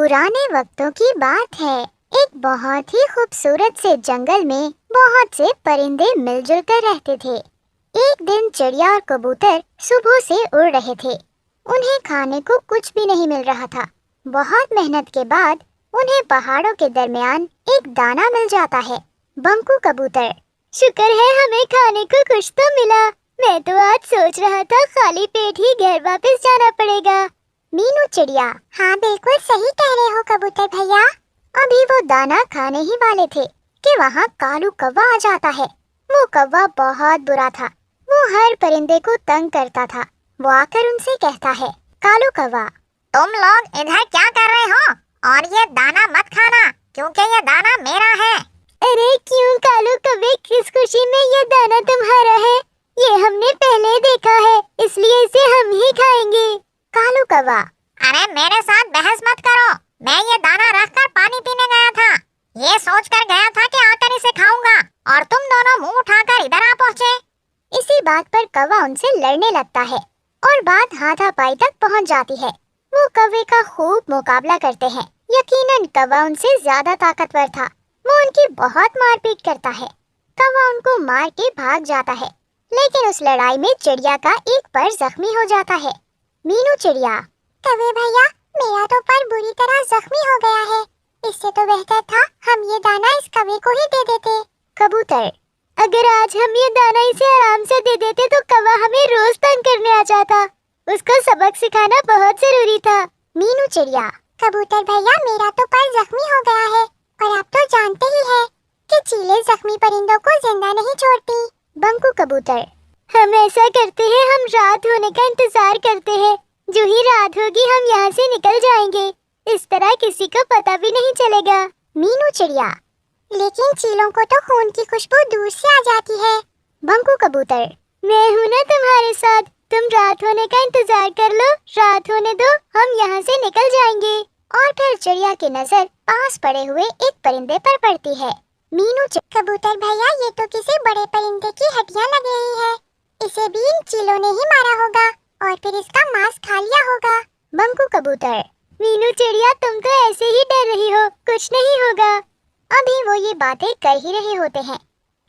पुराने वक्तों की बात है। एक बहुत ही खूबसूरत से जंगल में बहुत से परिंदे मिलजुल कर रहते थे। एक दिन चिड़िया और कबूतर सुबह से उड़ रहे थे। उन्हें खाने को कुछ भी नहीं मिल रहा था। बहुत मेहनत के बाद उन्हें पहाड़ों के दरमियान एक दाना मिल जाता है। बंकू कबूतर, शुक्र है हमें खाने को कुछ तो मिला। मैं तो आज सोच रहा था खाली पेट ही घर वापस जाना पड़ेगा। मीनू चिड़िया, हाँ बिल्कुल सही कह रहे हो कबूतर भैया। अभी वो दाना खाने ही वाले थे कि वहाँ कालू कौवा आ जाता है। वो कौवा बहुत बुरा था। वो हर परिंदे को तंग करता था। वो आकर उनसे कहता है, कालू कौवा, तुम लोग इधर क्या कर रहे हो? और ये दाना मत खाना, क्योंकि ये दाना मेरा है। अरे क्यों कालू कौवे, किस खुशी में ये दाना तुम्हारा है? ये हमने पहले देखा है, इसलिए इसे हम ही खाएंगे। कालू कौवा, अरे मेरे साथ बहस मत करो। मैं ये दाना रखकर पानी पीने गया था। ये सोचकर गया था कि आकर इसे खाऊंगा, और तुम दोनों मुंह उठाकर इधर आ पहुँचे। इसी बात पर कौवा उनसे लड़ने लगता है और बात हाथापाई तक पहुंच जाती है। वो कौवे का खूब मुकाबला करते हैं। यकीनन कौवा उनसे ज्यादा ताकतवर था। वो उनकी बहुत मारपीट करता है। कौवा उनको मार के भाग जाता है, लेकिन उस लड़ाई में चिड़िया का एक पर जख्मी हो जाता है। मीनू चिड़िया, कौवे भैया, मेरा तो पर बुरी तरह जख्मी हो गया है। इससे तो बेहतर था हम ये दाना इस कौवे को ही दे देते। कबूतर, अगर आज हम ये दाना इसे आराम से दे देते तो कौवा हमें रोज तंग करने आ जाता। उसको सबक सिखाना बहुत जरूरी था। मीनू चिड़िया, कबूतर भैया, मेरा तो पर जख्मी हो गया है, और आप तो जानते ही हैं कि चीलें जख्मी परिंदों को जिंदा नहीं छोड़ती। बंकू कबूतर, हम ऐसा करते हैं, हम रात होने का इंतजार करते हैं। जो ही रात होगी हम यहाँ से निकल जाएंगे। इस तरह किसी को पता भी नहीं चलेगा। मीनू चिड़िया, लेकिन चीलों को तो खून की खुशबू दूर से आ जाती है। बंकू कबूतर, मैं हूँ ना तुम्हारे साथ। तुम रात होने का इंतजार कर लो, रात होने दो, हम यहाँ से निकल जाएंगे। और फिर चिड़िया की नजर पास पड़े हुए एक परिंदे पर पड़ती है। मीनू कबूतर भैया, ये तो किसी बड़े परिंदे की हड्डियाँ लग रही है। इसे भी इन चीलों ने ही मारा होगा और फिर इसका मांस खा लिया होगा। बंकू कबूतर, मीनू चिड़िया, तुम तो ऐसे ही डर रही हो, कुछ नहीं होगा। अभी वो ये बातें कर ही रहे होते हैं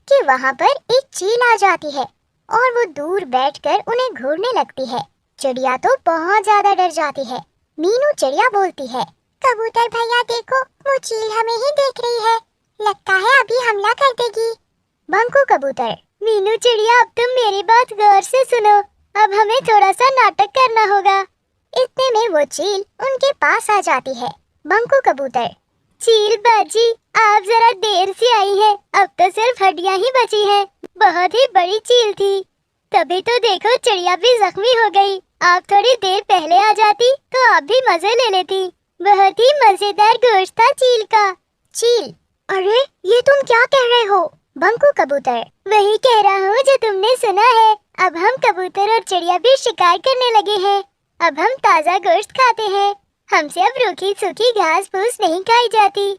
कि वहाँ पर एक चील आ जाती है और वो दूर बैठकर उन्हें घूरने लगती है। चिड़िया तो बहुत ज्यादा डर जाती है। मीनू चिड़िया बोलती है, कबूतर भैया देखो, वो चील हमें ही देख रही है, लगता है अभी हमला कर देगी। बंकू कबूतर, मीनू चिड़िया, अब तुम मेरी बात गौर से सुनो। अब हमें थोड़ा सा नाटक करना होगा। इतने में वो चील उनके पास आ जाती है। बंकू कबूतर, चील बाजी, आप जरा देर से आई हैं, अब तो सिर्फ हड्डियां ही बची हैं। बहुत ही बड़ी चील थी। तभी तो देखो चिड़िया भी जख्मी हो गई। आप थोड़ी देर पहले आ जाती तो आप भी मजे ले लेती। बहुत ही मजेदार गोश्त था चील का। चील, अरे ये तुम क्या कह रहे हो? बंकू कबूतर, वही कह रहा हूँ जो तुमने सुना है। अब हम कबूतर और चिड़िया भी शिकार करने लगे हैं। अब हम ताज़ा गोश्त खाते हैं। हमसे अब रूखी सूखी घास फूस नहीं खाई जाती।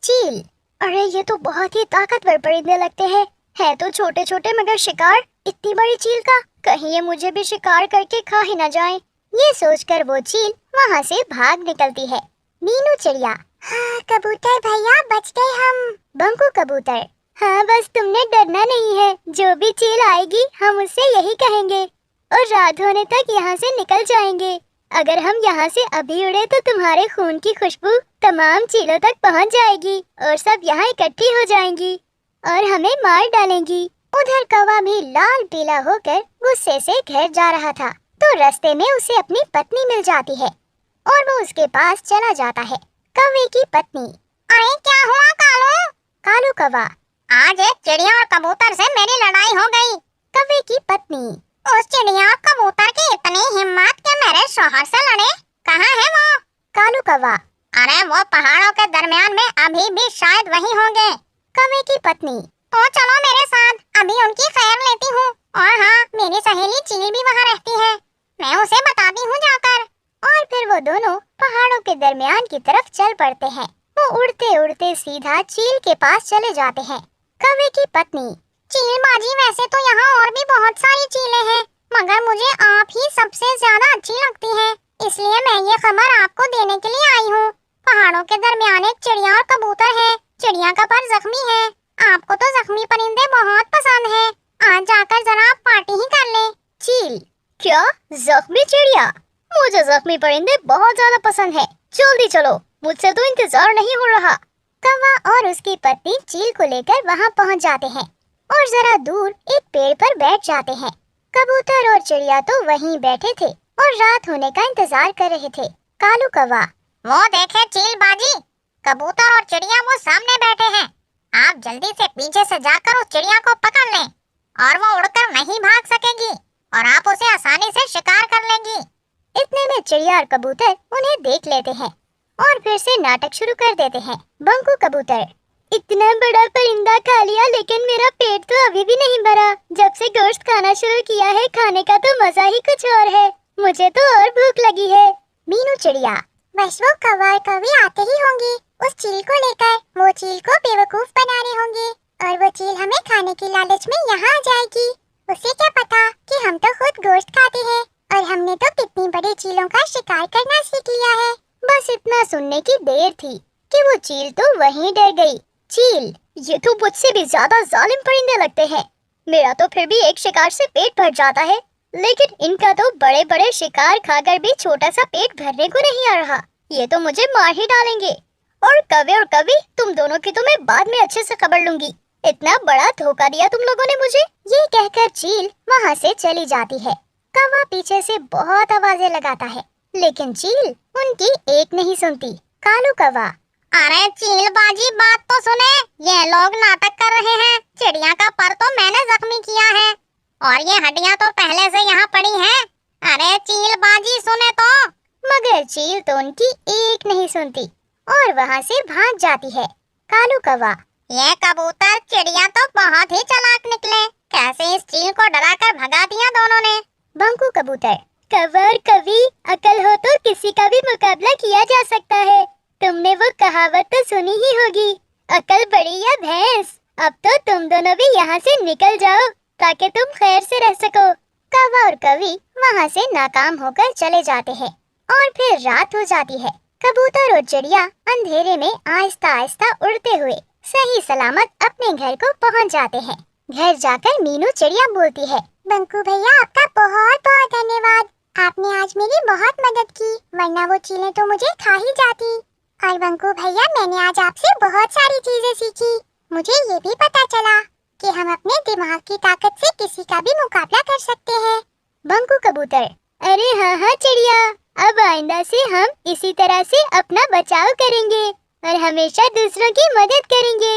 चील, अरे ये तो बहुत ही ताकतवर परिंदे लगते हैं। है तो छोटे छोटे मगर शिकार इतनी बड़ी चील का, कहीं ये मुझे भी शिकार करके खा ही न जाए। ये सोचकर वो चील वहाँ से भाग निकलती है। मीनू चिड़िया, हाँ कबूतर भैया, बच गए हम। बंकू कबूतर, हाँ बस तुमने डरना नहीं है। जो भी चील आएगी हम उससे यही कहेंगे और रात होने तक यहाँ से निकल जाएंगे। अगर हम यहाँ से अभी उड़े तो तुम्हारे खून की खुशबू तमाम चीलों तक पहुँच जाएगी और सब यहाँ इकट्ठी हो जाएंगी और हमें मार डालेंगी। उधर कौवा भी लाल पीला होकर गुस्से से घर जा रहा था तो रास्ते में उसे अपनी पत्नी मिल जाती है और वो उसके पास चला जाता है। कौवे की पत्नी, अरे क्या हुआ कालू? कालू कौवा, आज एक चिड़िया और कबूतर से मेरी लड़ाई हो गई। कौवे की पत्नी, उस चिड़िया और कबूतर की इतनी हिम्मत कि मेरे शौहर से लड़े। कहाँ है वो? कालू कौवा, अरे वो पहाड़ों के दरमियान में अभी भी शायद वही होंगे। कौवे की पत्नी, तो चलो मेरे साथ, अभी उनकी खैर लेती हूँ। और हाँ, मेरी सहेली चील भी वहाँ रहती है, मैं उसे बताती हूँ जाकर। और फिर वो दोनों पहाड़ों के दरमियान की तरफ चल पड़ते हैं। वो उड़ते उड़ते सीधा चील के पास चले जाते हैं। कौवे की पत्नी, चील बाजी, वैसे तो यहाँ और भी बहुत सारी चीलें हैं, मगर मुझे आप ही सबसे ज्यादा अच्छी लगती हैं, इसलिए मैं ये खबर आपको देने के लिए आई हूँ। पहाड़ों के दरमियान एक चिड़िया और कबूतर है। चिड़िया का पर जख्मी है। आपको तो जख्मी परिंदे बहुत पसंद है। आज जाकर जरा आप पार्टी ही कर ले। चील, क्या जख्मी चिड़िया? मुझे जख्मी परिंदे बहुत ज्यादा पसंद है। जल्दी चलो, मुझसे तो इंतजार नहीं हो रहा। कौवा और उसकी पत्नी चील को लेकर वहाँ पहुँच जाते हैं और जरा दूर एक पेड़ पर बैठ जाते हैं। कबूतर और चिड़िया तो वहीं बैठे थे और रात होने का इंतजार कर रहे थे। कालू कौवा, वो देखे चील बाजी, कबूतर और चिड़िया वो सामने बैठे हैं। आप जल्दी से पीछे से जाकर उस चिड़िया को पकड़ लें और वो उड़कर नहीं भाग सकेगी और आप उसे आसानी से शिकार कर लेंगी। इतने में चिड़िया और कबूतर उन्हें देख लेते हैं और फिर से नाटक शुरू कर देते हैं। बंकू कबूतर, इतना बड़ा परिंदा खा लिया लेकिन मेरा पेट तो अभी भी नहीं भरा। जब से गोश्त खाना शुरू किया है खाने का तो मजा ही कुछ और है। मुझे तो और भूख लगी है। मीनू चिड़िया, बस वो कौवा और कौवी आते ही होंगे उस चील को लेकर। वो चील को बेवकूफ बना रहे होंगे और वो चील हमें खाने की लालच में यहाँ आ जाएगी। उसे क्या पता कि हम तो खुद गोश्त खाते हैं और हमने तो कितनी बड़ी चीलों का शिकार करना सीख लिया है। बस इतना सुनने की देर थी कि वो चील तो वहीं डर गई। चील, ये तो मुझसे भी ज्यादा जालिम परिंदे लगते हैं। मेरा तो फिर भी एक शिकार से पेट भर जाता है, लेकिन इनका तो बड़े बड़े शिकार खाकर भी छोटा सा पेट भरने को नहीं आ रहा। ये तो मुझे मार ही डालेंगे। और कवि तुम दोनों की तो मैं बाद में अच्छे से खबर लूंगी। इतना बड़ा धोखा दिया तुम लोगों ने मुझे। ये कहकर चील वहाँ से चली जाती है। कौवा पीछे से बहुत आवाजें लगाता है, लेकिन चील उनकी एक नहीं सुनती। कालू कौवा, अरे चील बाजी बात तो सुने, ये लोग नाटक कर रहे हैं। चिड़िया का पर तो मैंने जख्मी किया है और ये हड्डियां तो पहले से यहाँ पड़ी हैं। अरे चील बाजी सुने तो। मगर चील तो उनकी एक नहीं सुनती और वहाँ से भाग जाती है। कालू कौवा, ये कबूतर चिड़िया तो बहुत ही चालाक निकले। कैसे इस चील को डराकर भगा दिया दोनों ने। बंकू कबूतर, कौवा और कवि, अकल हो तो किसी का भी मुकाबला किया जा सकता है। तुमने वो कहावत तो सुनी ही होगी, अकल बड़ी या भैंस। अब तो तुम दोनों भी यहाँ से निकल जाओ ताकि तुम खैर से रह सको। कौवा और कवि वहाँ से नाकाम होकर चले जाते हैं और फिर रात हो जाती है। कबूतर और चिड़िया अंधेरे में आहिस्ता आहिस्ता उड़ते हुए सही सलामत अपने घर को पहुँच जाते हैं। घर जाकर मीनू चिड़िया बोलती है, बंकू भैया आपका बहुत बहुत धन्यवाद। आपने आज मेरी बहुत मदद की, वरना वो चीलें तो मुझे खा ही जाती। और बंकू भैया मैंने आज आपसे बहुत सारी चीजें सीखी। मुझे ये भी पता चला कि हम अपने दिमाग की ताकत से किसी का भी मुकाबला कर सकते हैं। बंकू कबूतर, अरे हाँ हाँ चिड़िया, अब आइंदा से हम इसी तरह से अपना बचाव करेंगे और हमेशा दूसरों की मदद करेंगे।